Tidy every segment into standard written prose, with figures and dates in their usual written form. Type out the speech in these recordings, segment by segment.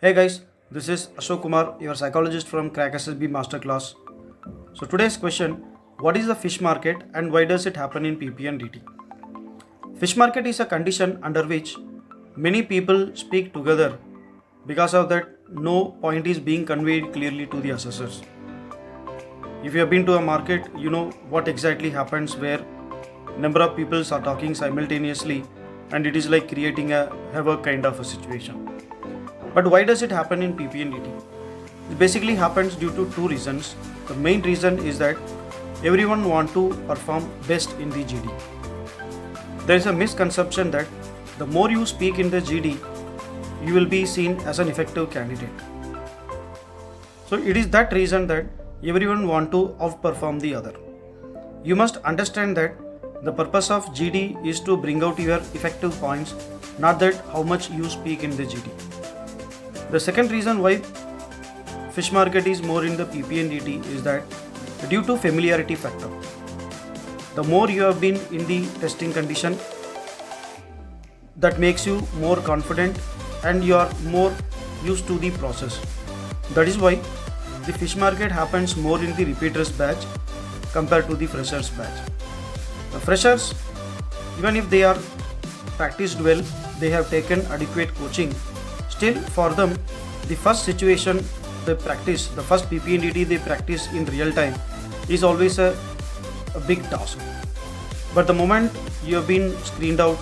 Hey guys, this is Ashok Kumar, your psychologist from Crack SSB Masterclass. So today's question, what is the fish market and why does it happen in PP and DT? Fish market is a condition under which many people speak together. Because of that, no point is being conveyed clearly to the assessors. If you have been to a market, you know what exactly happens where number of people are talking simultaneously and it is like creating a havoc kind of a situation. But why does it happen in PP and DT? It basically happens due to two reasons. The main reason is that everyone wants to perform best in the GD. There is a misconception that the more you speak in the GD, you will be seen as an effective candidate. So it is that reason that everyone wants to outperform the other. You must understand that the purpose of GD is to bring out your effective points, not that how much you speak in the GD. The second reason why fish market is more in the PP and DT is that due to familiarity factor. The more you have been in the testing condition, that makes you more confident and you are more used to the process. That is why the fish market happens more in the repeaters batch compared to the freshers batch. The freshers, even if they are practiced well, they have taken adequate coaching, still for them the first situation they practice, the first PP and DT they practice in real time is always a big task. But the moment you have been screened out,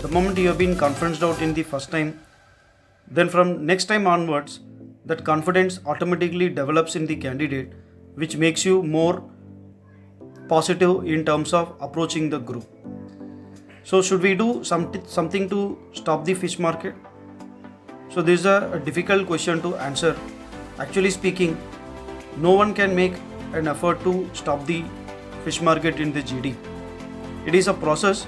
the moment you have been conferenced out in the first time, then from next time onwards that confidence automatically develops in the candidate, which makes you more positive in terms of approaching the group. So should we do something to stop the fish market? So this is a difficult question to answer. Actually speaking, no one can make an effort to stop the fish market in the GD. It is a process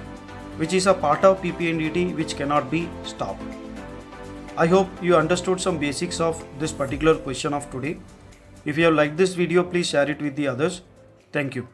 which is a part of PP and DT which cannot be stopped. I hope you understood some basics of this particular question of today. If you have liked this video, please share it with the others. Thank you.